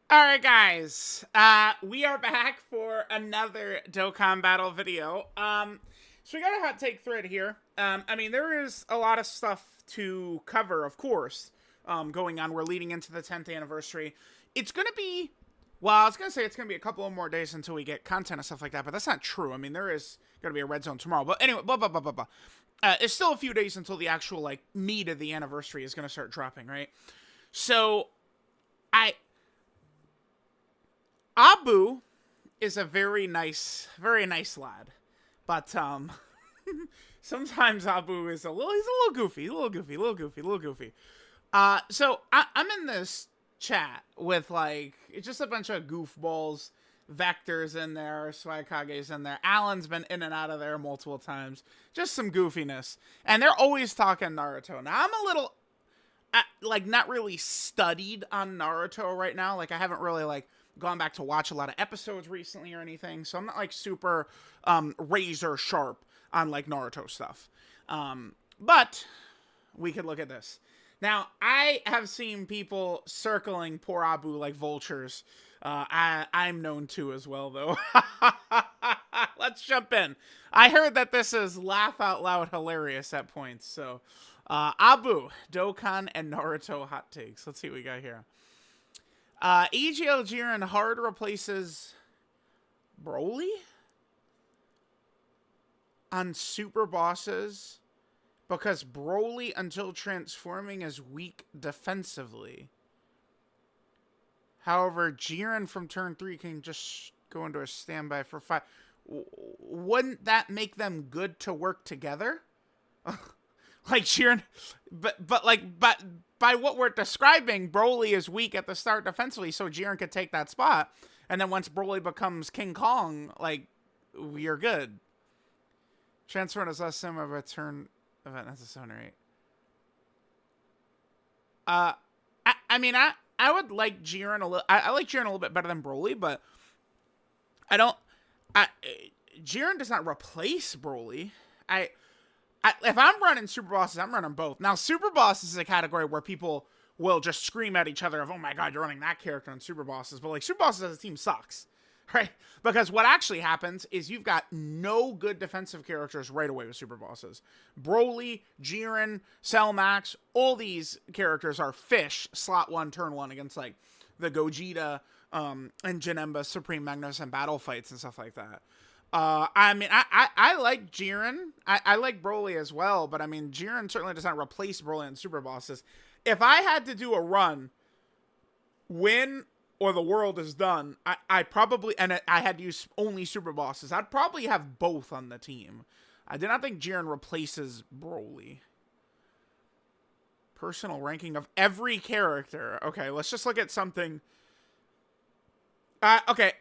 Alright guys, we are back for another Dokkan battle video. So we got a hot take thread here. There is a lot of stuff to cover, of course, going on. We're leading into the 10th anniversary. It's gonna be, well, I was gonna say it's gonna be a couple of more days until we get content and stuff like that, but that's not true. I mean, there is gonna be a red zone tomorrow, but anyway, blah, blah, blah, blah, blah. It's still a few days until the actual, meat of the anniversary is gonna start dropping, right? So, Abu is a very nice lad, but sometimes Abu is he's a little goofy, a little goofy. So I'm in this chat with it's just a bunch of goofballs. Vector's in there, Kage's in there. Alan's been in and out of there multiple times. Just some goofiness, and they're always talking Naruto. Now I'm a little not really studied on Naruto right now. I haven't really gone back to watch a lot of episodes recently or anything, so I'm not super razor sharp on Naruto stuff. But we could look at this. Now, I have seen people circling poor Abu like vultures. I'm known to as well, though. Let's jump in. I heard that this is laugh out loud hilarious at points, so Abu, Dokkan, and Naruto hot takes. Let's see what we got here. EGL Jiren hard replaces Broly on super bosses because Broly, until transforming, is weak defensively. However, Jiren from turn 3 can just go into a standby for 5. Wouldn't that make them good to work together? Jiren, but by what we're describing, Broly is weak at the start defensively, so Jiren could take that spot. And then once Broly becomes King Kong, we're good. Transfer is less sim of a turn event. That's a 7 or 8. I would like Jiren a little. I like Jiren a little bit better than Broly, but Jiren does not replace Broly. If I'm running super bosses, I'm running both. Now, super bosses is a category where people will just scream at each other of, oh my god, you're running that character on super bosses. But super bosses as a team sucks, right? Because what actually happens is you've got no good defensive characters right away with super bosses. Broly, Jiren, Cell Max, all these characters are fish slot 1, turn 1 against the Gogeta and Janemba Supreme Magnificent battle fights and stuff like that. I like Jiren. I like Broly as well, but Jiren certainly does not replace Broly in super bosses. If I had to do a run, win or the world is done, I probably, and I had to use only super bosses, I'd probably have both on the team. I do not think Jiren replaces Broly. Personal ranking of every character. Okay, let's just look at something. Okay,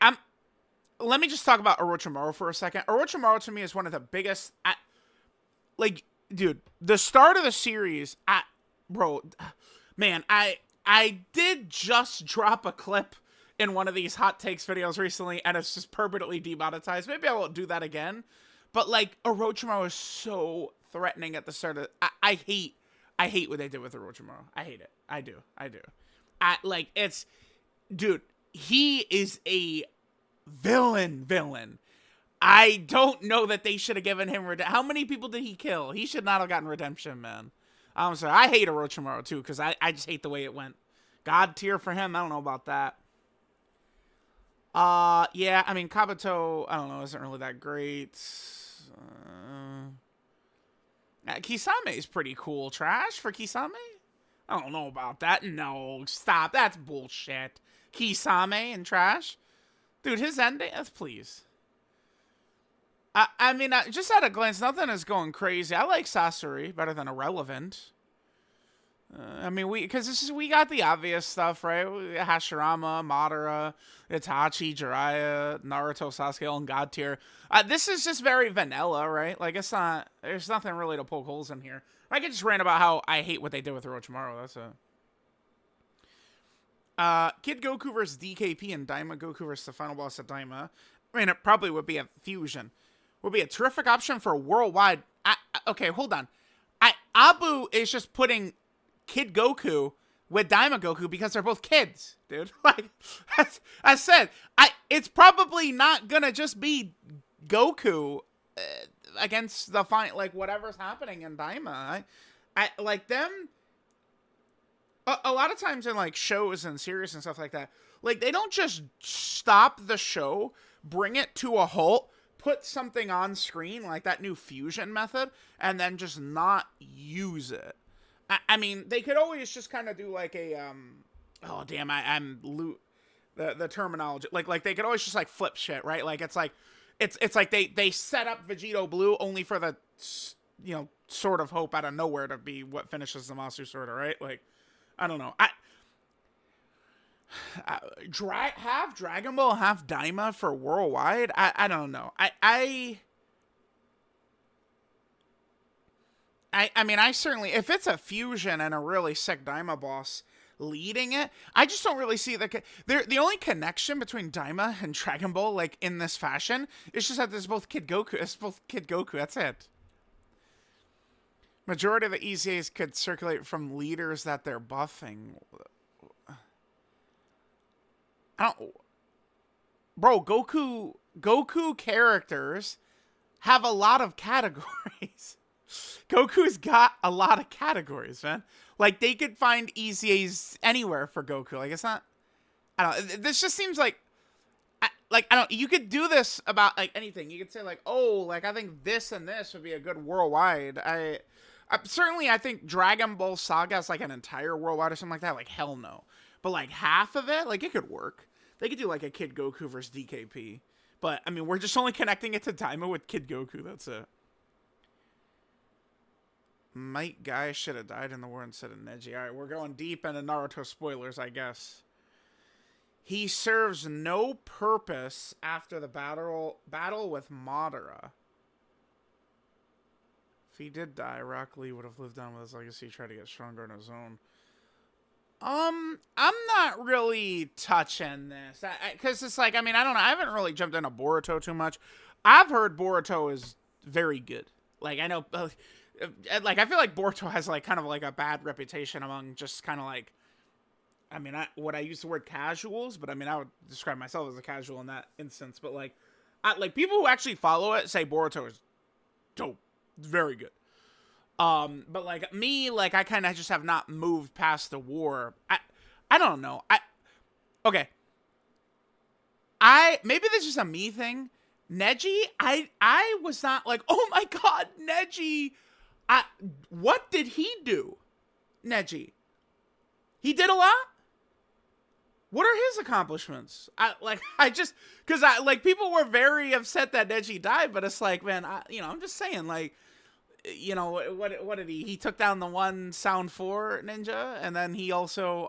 let me just talk about Orochimaru for a second. Orochimaru to me is one of the biggest, dude, the start of the series, I did just drop a clip in one of these hot takes videos recently, and it's just permanently demonetized. Maybe I won't do that again. But Orochimaru is so threatening at the start of, I hate what they did with Orochimaru. I hate it. I do. Dude, he is a villain. I don't know that they should have given him how many people did he kill? He should not have gotten redemption, man. I'm sorry. I hate Orochimaru too, because I just hate the way it went. God tier for him. I don't know about that. Yeah, Kabuto, I don't know, isn't really that great. Kisame is pretty cool. Trash for Kisame? I don't know about that. No, stop. That's bullshit. Kisame and trash? Dude, his ending, please. Just at a glance, nothing is going crazy. I like Sasori better than Irrelevant. Because we got the obvious stuff, right? Hashirama, Madara, Itachi, Jiraiya, Naruto, Sasuke, all in God tier. This is just very vanilla, right? There's nothing really to poke holes in here. I could just rant about how I hate what they did with Orochimaru. That's it. Kid Goku versus DKP and Daima Goku versus the final boss of Daima. It probably would be a fusion. Would be a terrific option for a worldwide. Okay, hold on. Abu is just putting Kid Goku with Daima Goku because they're both kids, dude. Like, as I said, it's probably not gonna just be Goku against the like whatever's happening in Daima. I like them. A lot of times in like shows and series and stuff like that, like they don't just stop the show, bring it to a halt, put something on screen like that new fusion method, and then just not use it. I mean, they could always just kind of do like a oh damn, the terminology, like they could always just like flip shit, right? Like it's like they set up Vegito Blue only for the sort of hope out of nowhere to be what finishes the Masu Sorta, right? Like I don't know. Have Dragon Ball, have Daima for worldwide. I don't know. I mean, I certainly, if it's a fusion and a really sick Daima boss leading it, I just don't really see the only connection between Daima and Dragon Ball, like, in this fashion, is just that there's both Kid Goku. It's both Kid Goku. That's it. Majority of the EZAs could circulate from leaders that they're buffing. Bro, Goku characters have a lot of categories. Goku's got a lot of categories, man. Like, they could find EZAs anywhere for Goku. Like, it's not... I don't know. This just seems like... I don't... You could do this about, like, anything. You could say, like, oh, like, I think this and this would be a good worldwide. Certainly, I think Dragon Ball Saga is, like, an entire worldwide or something like that. Like, hell no. But, like, half of it, like, it could work. They could do, like, a Kid Goku versus DKP. But, I mean, we're just only connecting it to Daima with Kid Goku. That's it. Might Guy should have died in the war instead of Neji. Alright, we're going deep into Naruto spoilers, I guess. He serves no purpose after the battle with Madara. If he did die, Rock Lee would have lived on with his legacy, tried to get stronger on his own. I'm not really touching this. Because it's like, I mean, I don't know. I haven't really jumped into Boruto too much. I've heard Boruto is very good. Like, I know... like, I feel like Boruto has, like, kind of, like, a bad reputation among just kind of, like, I mean, would I use the word casuals? But, I mean, I would describe myself as a casual in that instance. But, like, people who actually follow it say Boruto is dope. Very good. But, like, me, like, I kind of just have not moved past the war. I don't know. Okay. Maybe this is just a me thing. Neji, I was not like, oh my god, Neji. What did he do? Neji. He did a lot? What are his accomplishments? Because people were very upset that Neji died, but it's like, man, I'm just saying, like, what did he? He took down the one Sound 4 ninja, and then he also,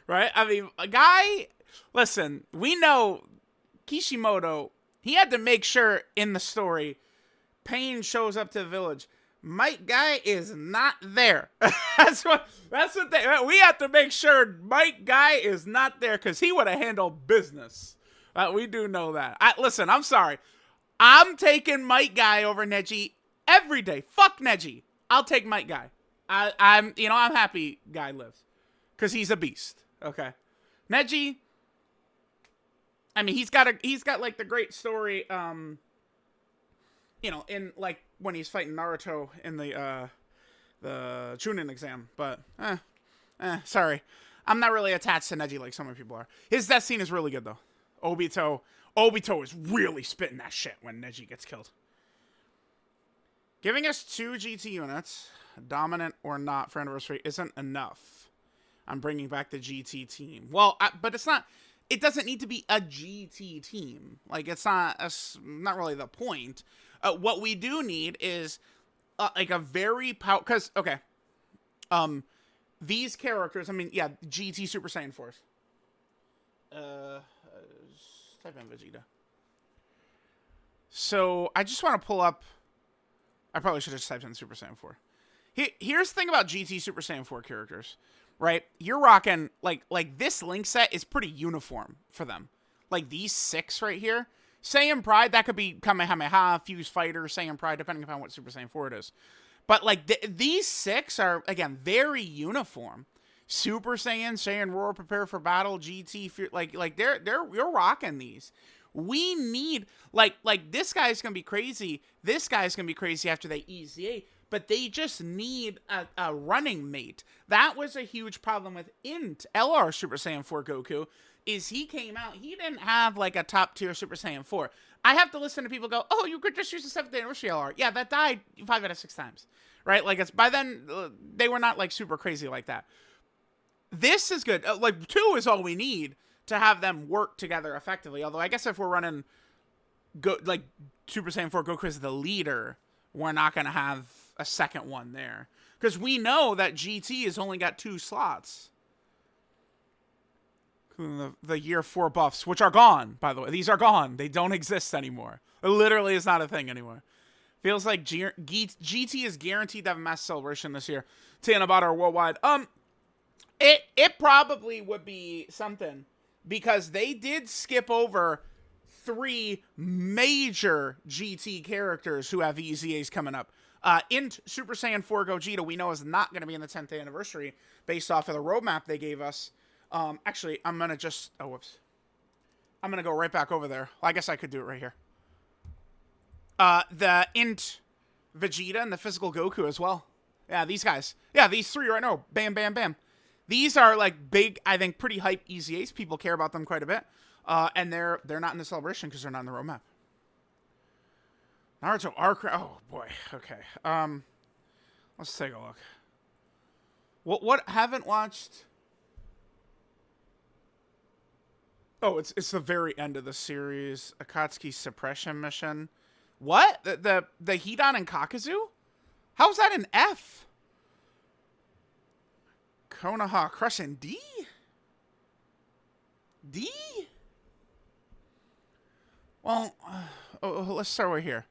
right? I mean, a guy, listen, we know Kishimoto, he had to make sure in the story, Pain shows up to the village. Might Guy is not there. That's what we have to make sure Might Guy is not there because he would have handled business. We do know that. Listen, I'm sorry. I'm taking Might Guy over Neji every day. Fuck Neji. I'll take Might Guy. I'm happy Guy lives because he's a beast. Okay, Neji. I mean, he's got like the great story. In like when he's fighting Naruto in the Chunin exam. But sorry, I'm not really attached to Neji like so many people are. His death scene is really good though. Obito is really spitting that shit when Neji gets killed. Giving us 2 GT units, dominant or not, for anniversary isn't enough. I'm bringing back the GT team. Well, but it's not. It doesn't need to be a GT team. Like, it's not really the point. What we do need is like a very because okay, these characters. I mean, yeah, GT Super Saiyan Force. Type in Vegeta. So I just want to pull up. I probably should have just typed in Super Saiyan 4. Here's the thing about GT Super Saiyan 4 characters. Right, you're rocking like this link set is pretty uniform for them. Like these 6 right here, Saiyan Pride, that could be Kamehameha, Fuse Fighter, Saiyan Pride, depending upon what Super Saiyan 4 it is. But like these 6 are again very uniform. Super Saiyan, Saiyan Roar, Prepare for Battle, GT, like they're you're rocking these. We need like this guy's gonna be crazy. This guy's gonna be crazy after they EZA, but they just need a running mate. That was a huge problem with Int LR Super Saiyan 4 Goku. Is he came out, he didn't have like a top tier Super Saiyan 4. I have to listen to people go, oh, you could just use the 7th anniversary LR. Yeah, that died 5 out of 6 times, right? Like it's by then they were not like super crazy like that. This is good. Like 2 is all we need to have them work together effectively. Although I guess if we're running like Super Saiyan 4 Goku as the leader, we're not going to have a second one there. Because we know that GT has only got 2 slots. The year 4 buffs, which are gone, by the way. These are gone. They don't exist anymore. It literally is not a thing anymore. Feels like GT is guaranteed to have a mass celebration this year. Tanabata or worldwide. It probably would be something. Because they did skip over 3 major GT characters who have EZAs coming up. Int Super Saiyan 4 Gogeta, we know is not going to be in the 10th anniversary based off of the roadmap they gave us. Actually, I'm going to just... Oh, whoops. I'm going to go right back over there. Well, I guess I could do it right here. The Int Vegeta and the Physical Goku as well. Yeah, these guys. Yeah, these 3 right now. Bam, bam, bam. These are, like, big, I think, pretty hype EZAs. People care about them quite a bit. And they're not in the celebration because they're not in the roadmap. Naruto Arc... Oh, boy. Okay. Let's take a look. What haven't watched... Oh, it's the very end of the series. Akatsuki suppression mission. What? The Hidan and Kakuzu? How's that an F? Konoha Crush in D? D? Well, let's start right here.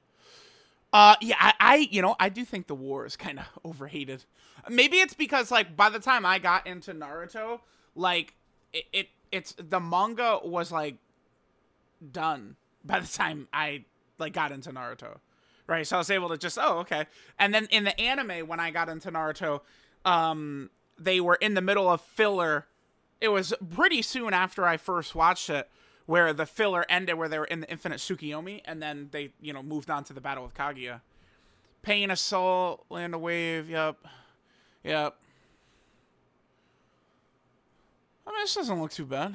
Yeah, I do think the war is kind of overhated. Maybe it's because, like, by the time I got into Naruto, like, it's the manga was like done by the time I like got into Naruto, right? So I was able to just okay. And then in the anime when I got into Naruto, they were in the middle of filler. It was pretty soon after I first watched it where the filler ended, where they were in the Infinite Tsukiyomi, and then they moved on to the battle with Kaguya. Pain Assault, Land of Wave. Yep. I mean, this doesn't look too bad.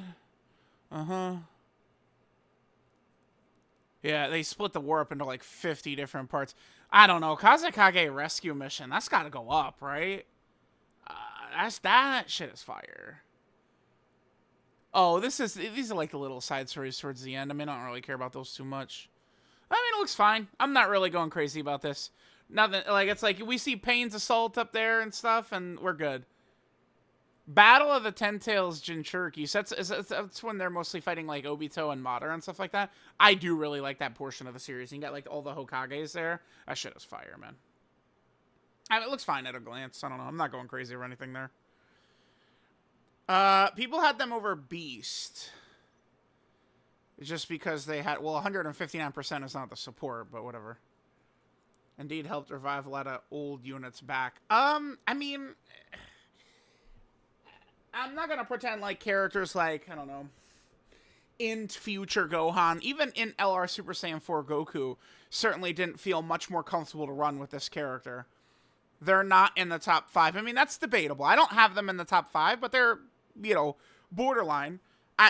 Yeah, they split the war up into like 50 different parts. I don't know. Kazekage rescue mission. That's got to go up, right? That shit is fire. Oh, these are like the little side stories towards the end. I mean, I don't really care about those too much. I mean, it looks fine. I'm not really going crazy about this. Nothing, like, it's like we see Pain's Assault up there and stuff, and we're good. Battle of the Ten Tails Jinchuriki. So that's when they're mostly fighting like Obito and Madara and stuff like that. I do really like that portion of the series. You got like all the Hokages there. That shit is fire, man. I mean, it looks fine at a glance. I don't know. I'm not going crazy or anything there. People had them over Beast. Just because they had, well, 159% is not the support, but whatever. Indeed helped revive a lot of old units back. I mean, I'm not going to pretend like characters like, I don't know, in future Gohan, even in LR Super Saiyan 4 Goku, certainly didn't feel much more comfortable to run with this character. They're not in the top 5. I mean, that's debatable. I don't have them in the top 5, but they're, borderline.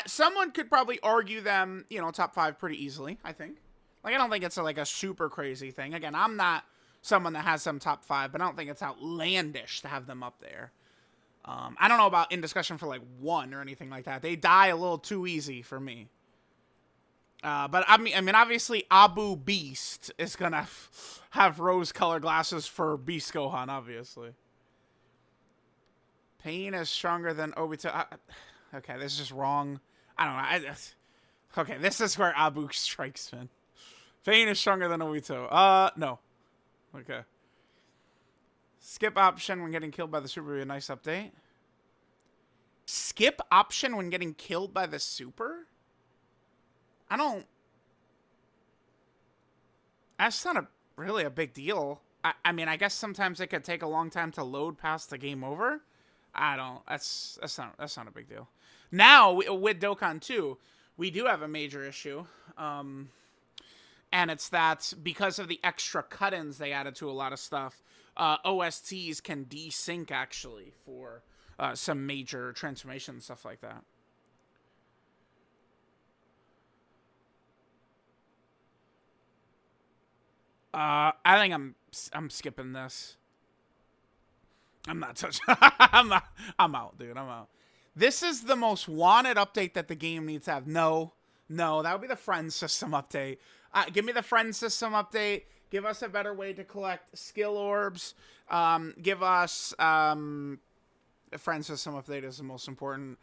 Someone could probably argue them, top 5 pretty easily, I think. Like, I don't think it's like a super crazy thing. Again, I'm not someone that has them top 5, but I don't think it's outlandish to have them up there. I don't know about in discussion for like 1 or anything like that. They die a little too easy for me. But I mean, obviously Abu Beast is gonna have rose-colored glasses for Beast Gohan, obviously. Pain is stronger than Obito. Okay, this is just wrong. I don't know. Okay, this is where Abu strikes, man. Pain is stronger than Obito. No. Okay. Skip option when getting killed by the super would be a nice update. Skip option when getting killed by the super? That's not really a big deal. I mean, I guess sometimes it could take a long time to load past the game over. I don't. That's not a big deal. Now with Dokkan 2, we do have a major issue. And it's that because of the extra cut-ins they added to a lot of stuff, OSTs can desync actually for some major transformation and stuff like that. I think I'm skipping this. I'm not touching. I'm out, dude. I'm out. This is the most wanted update that the game needs to have. No, that would be the friend system update. Give me the friend system update. Give us a better way to collect skill orbs. Give us the friend system update is the most important.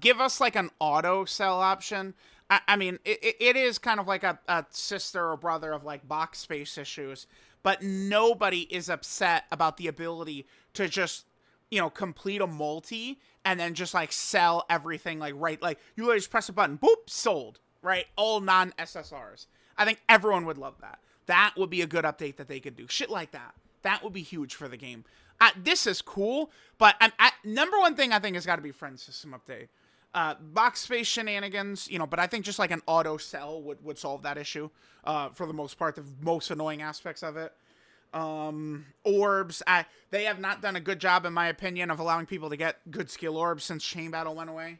Give us like an auto sell option. I mean, it is kind of like a sister or brother of like box space issues, but nobody is upset about the ability to just, you know, complete a multi and then just like sell everything like right. Like you literally just press a button, boop, sold, right? All non-SSRs. I think everyone would love that. That would be a good update that they could do. Shit like that. That would be huge for the game. This is cool, but number one thing I think has got to be friend system update. Box space shenanigans, you know, but I think just like an auto sell would solve that issue for the most part, the most annoying aspects of it. Orbs, they have not done a good job, in my opinion, of allowing people to get good skill orbs since Chain Battle went away.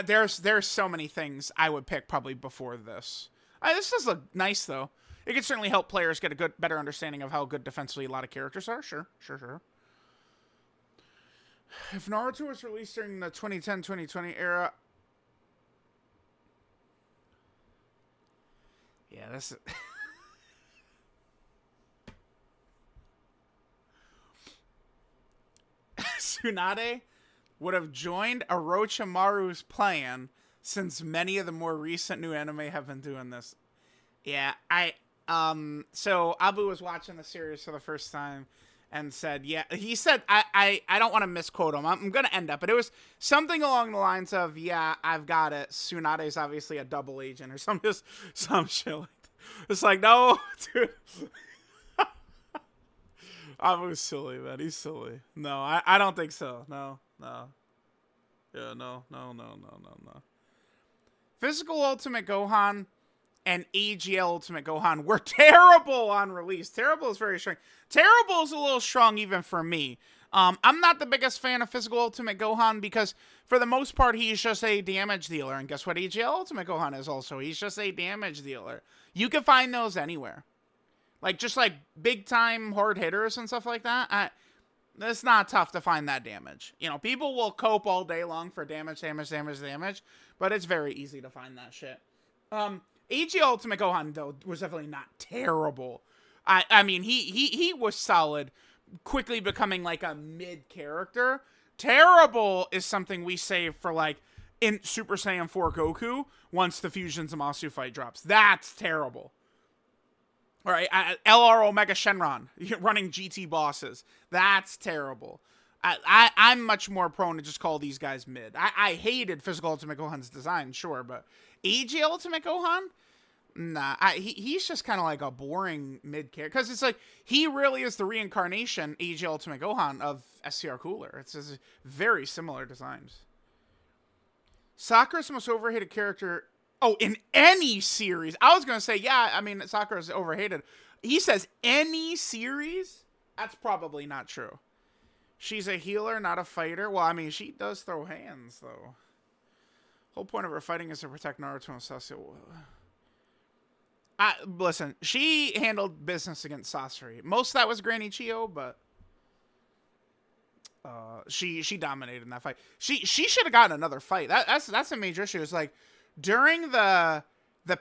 There's so many things I would pick probably before this. This does look nice, though. It could certainly help players get a better understanding of how good defensively a lot of characters are. Sure. If Naruto was released during the 2010-2020 era... Yeah, this is... Tsunade would have joined Orochimaru's plan since many of the more recent new anime have been doing this. Yeah, so Abu was watching the series for the first time and said, yeah, he said, I don't want to misquote him. I'm going to end up, but it was something along the lines of, yeah, I've got it. Tsunade's obviously a double agent or some shit like that. It's like, no, dude. Abu's silly, man. He's silly. No, I don't think so. No. Yeah, no. Physical Ultimate Gohan and AGL Ultimate Gohan were terrible on release. Terrible is very strong. Terrible is a little strong even for me. I'm not the biggest fan of Physical Ultimate Gohan because, for the most part, he's just a damage dealer. And guess what AGL Ultimate Gohan is also? He's just a damage dealer. You can find those anywhere. Like, just like big-time hard hitters and stuff like that. It's not tough to find that damage. You know, people will cope all day long for damage, but it's very easy to find that shit. AG Ultimate Gohan, though, was definitely not terrible. I mean, he was solid, quickly becoming like a mid character. Terrible is something we save for like in Super Saiyan 4 Goku once the Fusion Zamasu fight drops. That's terrible. All right, LR Omega Shenron running GT bosses. That's terrible. I'm much more prone to just call these guys mid. I hated Physical Ultimate Gohan's design, sure, but AG Ultimate Gohan? Nah, he's just kind of like a boring mid character. Because it's like, he really is the reincarnation, AG Ultimate Gohan, of SCR Cooler. It's just very similar designs. Sakura's the most overhated character... Oh, in any series. I was going to say, yeah, I mean, Sakura's overhated. He says any series? That's probably not true. She's a healer, not a fighter. Well, I mean, she does throw hands, though. Whole point of her fighting is to protect Naruto and Sasuke. Listen, she handled business against Sasori. Most of that was Granny Chio, but... she dominated in that fight. She should have gotten another fight. That's a major issue. It's like... During the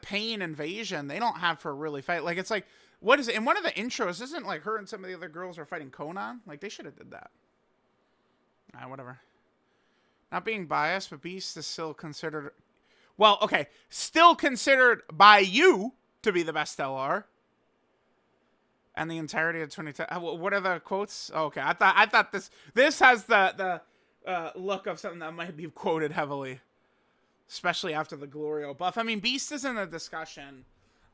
Pain invasion, they don't have her really fight. Like, it's like, what is it? In one of the intros, isn't like her and some of the other girls are fighting Conan? Like, they should have did that. Whatever. Not being biased, but Beast is still considered... Well, okay. Still considered by you to be the best LR. And the entirety of 2010... What are the quotes? Oh, okay. I thought this has the look of something that might be quoted heavily. Especially after the Glorio buff. I mean, Beast is in a discussion.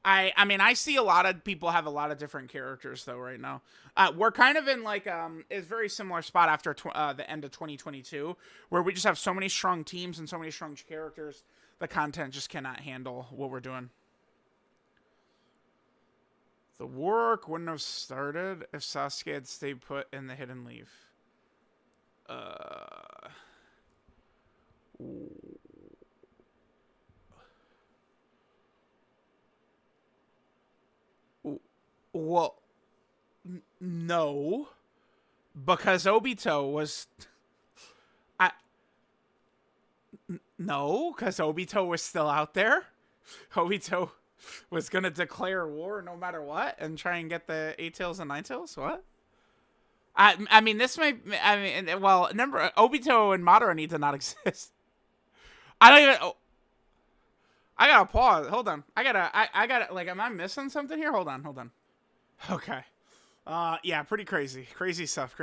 I mean, I see a lot of people have a lot of different characters though right now. We're kind of in like it's very similar spot after the end of 2022, where we just have so many strong teams and so many strong characters. The content just cannot handle what we're doing. The work wouldn't have started if Sasuke had stayed put in the hidden leaf. Well, no, because Obito was. No, because Obito was still out there. Obito was gonna declare war no matter what and try and get the 8 tails and 9 tails. What? I mean, this may. I mean, well, remember, Obito and Madara need to not exist. I don't even. Oh, I gotta pause. Hold on. I gotta. Like, am I missing something here? Hold on. Okay. Yeah, pretty crazy. Crazy stuff.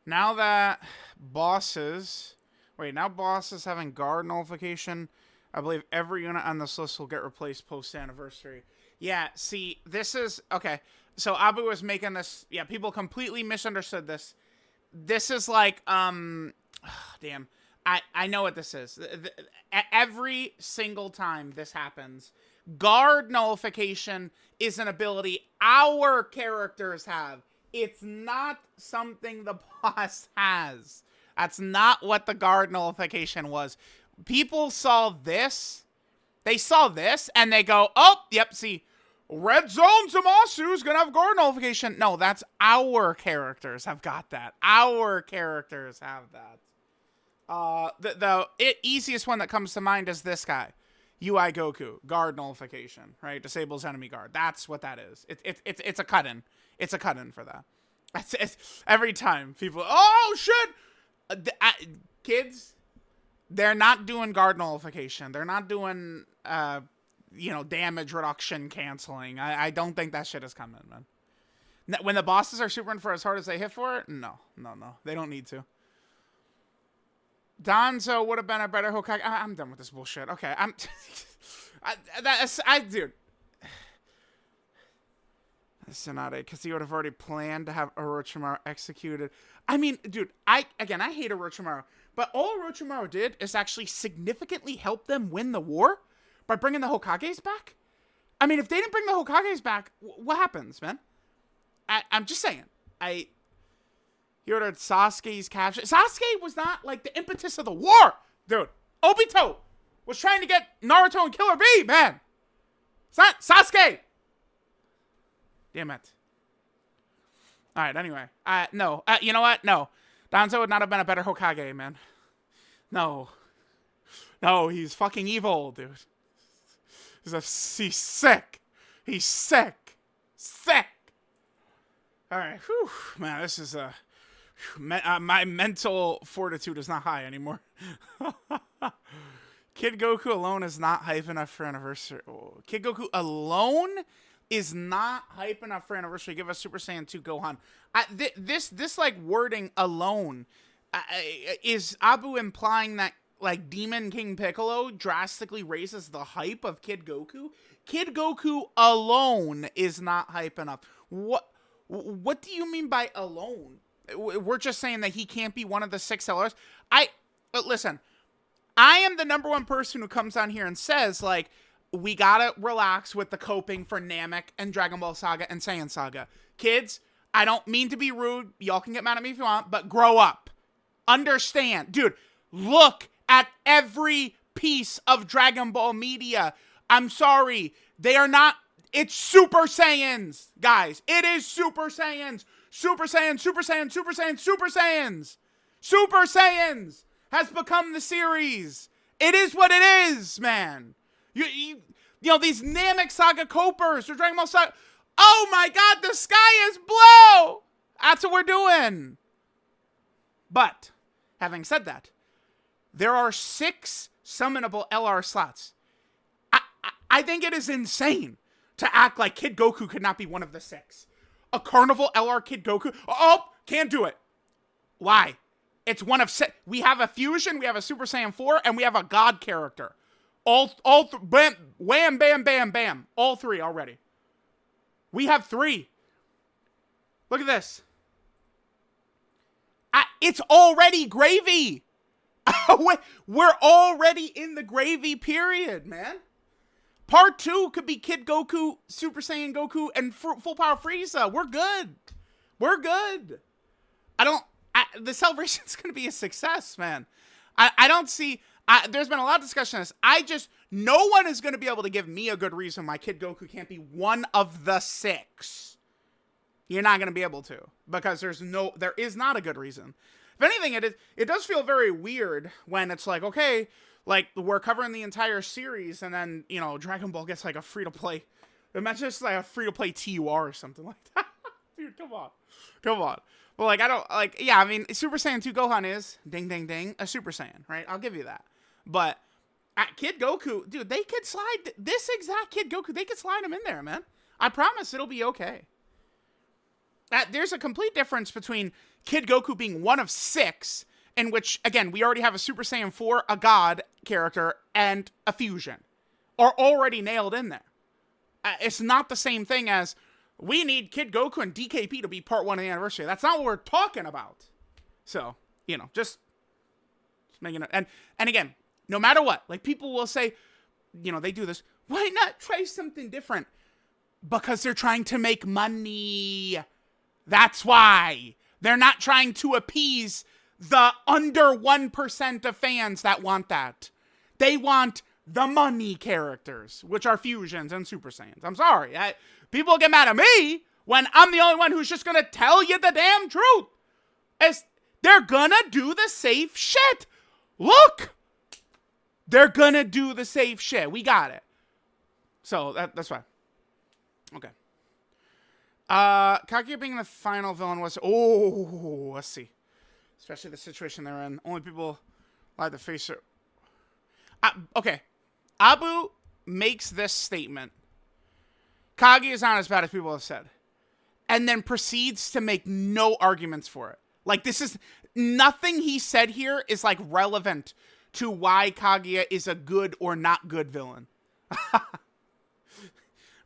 Now that bosses... Wait, now bosses having guard nullification. I believe every unit on this list will get replaced post-anniversary. Yeah, see, this is... Okay, so Abu was making this... Yeah, people completely misunderstood this. This is like, damn. I know what this is. Every single time this happens... Guard nullification is an ability our characters have. It's not something the boss has. That's not what the guard nullification was. People saw this. They saw this and they go, oh, yep, see, Red Zone Zamasu is going to have guard nullification. No, that's our characters have got that. Our characters have that. The easiest one that comes to mind is this guy. UI Goku, guard nullification, right? Disables enemy guard. That's what that is. It's a cut-in. It's a cut-in for that. It's every time people, oh, shit! Kids, they're not doing guard nullification. They're not doing, damage reduction canceling. I don't think that shit is coming, man. When the bosses are supering for as hard as they hit for it, no. They don't need to. Danzo would have been a better Hokage. I'm done with this bullshit. Okay, dude. Tsunade, because he would have already planned to have Orochimaru executed. I mean, dude, I hate Orochimaru, but all Orochimaru did is actually significantly help them win the war by bringing the Hokages back. I mean, if they didn't bring the Hokages back, what happens, man? I'm just saying. He ordered Sasuke's capture. Sasuke was not, like, the impetus of the war, dude. Obito was trying to get Naruto and Killer Bee, man. It's not Sasuke. Damn it. All right, anyway. No. You know what? No. Danzo would not have been a better Hokage, man. No. No, he's fucking evil, dude. He's sick. He's sick. Sick. All right. Whew. Man, this is my mental fortitude is not high anymore. Kid Goku alone is not hype enough for anniversary. Oh, Kid Goku alone is not hype enough for anniversary. Give us Super Saiyan 2 Gohan. This like wording alone is Abu implying that like Demon King Piccolo drastically raises the hype of Kid Goku? Kid Goku alone is not hype enough. What do you mean by alone? We're just saying that he can't be one of the 6 LRs. Listen, I am the #1 person who comes on here and says, like, we gotta relax with the coping for Namek and Dragon Ball Saga and Saiyan Saga. Kids, I don't mean to be rude. Y'all can get mad at me if you want, but grow up. Understand. Dude, look at every piece of Dragon Ball media. I'm sorry. They are not... It's Super Saiyans, guys. It is Super Saiyans. Super Saiyan, Super Saiyan, Super Saiyan, Super Saiyans. Super Saiyans has become the series. It is what it is, man. You know, these Namek Saga Copers or Dragon Ball Saga. Oh my god, the sky is blue. That's what we're doing. But, having said that, there are 6 summonable LR slots. I think it is insane to act like Kid Goku could not be one of the 6. A Carnival LR Kid Goku? Oh, can't do it. Why? It's one of 6. We have a Fusion, we have a Super Saiyan 4, and we have a God character. Bam, wham, bam, bam, bam. All three already. We have three. Look at this. It's already gravy. We're already in the gravy period, man. Part 2 could be Kid Goku, Super Saiyan Goku, and Full Power Frieza. We're good. We're good. The celebration's going to be a success, man. I don't see... there's been a lot of discussion on this. No one is going to be able to give me a good reason why Kid Goku can't be one of the 6. You're not going to be able to. Because there is not a good reason. If anything, it does feel very weird when it's like, okay, like, we're covering the entire series, and then, you know, Dragon Ball gets, like, a free-to-play. Imagine it's, like, a free-to-play TUR or something like that. Dude, come on. Come on. Well, like, I don't, like, yeah, I mean, Super Saiyan 2 Gohan is, ding, ding, ding, a Super Saiyan, right? I'll give you that. But, Kid Goku, dude, they could slide, this exact Kid Goku, they could slide him in there, man. I promise it'll be okay. There's a complete difference between Kid Goku being one of 6, in which, again, we already have a Super Saiyan 4, a God character, and a fusion. Are already nailed in there. It's not the same thing as, we need Kid Goku and DKP to be part 1 of the anniversary. That's not what we're talking about. So, you know, just making it. And again, no matter what, like, people will say, you know, they do this, why not try something different? Because they're trying to make money. That's why. They're not trying to appease the under 1% of fans that want that. They want the money characters, which are fusions and Super Saiyans. I'm sorry. People get mad at me when I'm the only one who's just going to tell you the damn truth. They're going to do the safe shit. Look. They're going to do the safe shit. We got it. So that's fine. Okay. Kaguya being the final villain was... Oh, let's see. Especially the situation they're in. Only people allowed to face it. Okay. Abu makes this statement. Kaguya is not as bad as people have said. And then proceeds to make no arguments for it. Like, this is... Nothing he said here is, like, relevant to why Kaguya is a good or not good villain.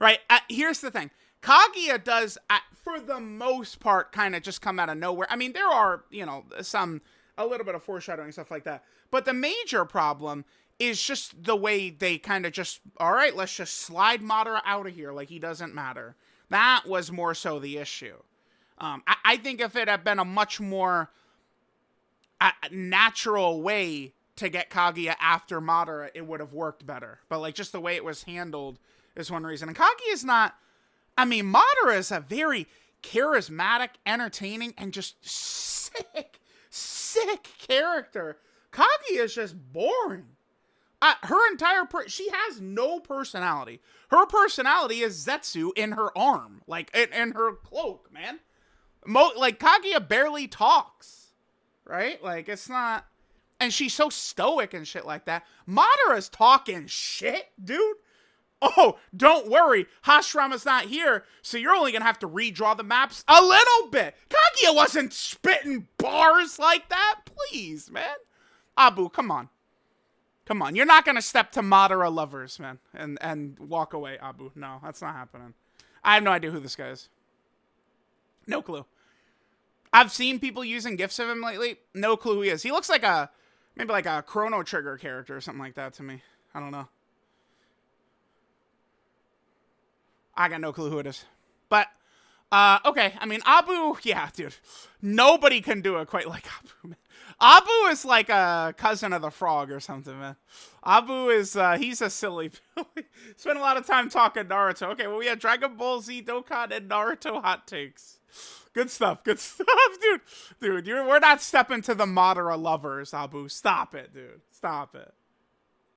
Right? Here's the thing. Kaguya does, for the most part, kind of just come out of nowhere. I mean, there are, you know, a little bit of foreshadowing and stuff like that. But the major problem is just the way they kind of just, all right, let's just slide Madara out of here like he doesn't matter. That was more so the issue. I think if it had been a much more natural way to get Kaguya after Madara, it would have worked better. But, like, just the way it was handled is one reason. And Kaguya is not... I mean, Madara is a very charismatic, entertaining, and just sick character. Kaguya is just boring. Her entire... she has no personality. Her personality is Zetsu in her arm. Like, in her cloak, man. Like, Kaguya barely talks. Right? Like, it's not... And she's so stoic and shit like that. Madara's talking shit, dude. Oh, don't worry. Hashirama's not here, so you're only going to have to redraw the maps a little bit. Kaguya wasn't spitting bars like that. Please, man. Abu, come on. Come on. You're not going to step to Madara lovers, man, and walk away, Abu. No, that's not happening. I have no idea who this guy is. No clue. I've seen people using GIFs of him lately. No clue who he is. He looks like maybe like a Chrono Trigger character or something like that to me. I don't know. I got no clue who it is. But, okay. I mean, Abu, yeah, dude. Nobody can do it quite like Abu, man. Abu is like a cousin of the frog or something, man. Abu is, he's a silly... Spent a lot of time talking Naruto. Okay, well, we had Dragon Ball Z, Dokkan, and Naruto hot takes. Good stuff, dude. Dude, we're not stepping to the Madara lovers, Abu. Stop it, dude. Stop it.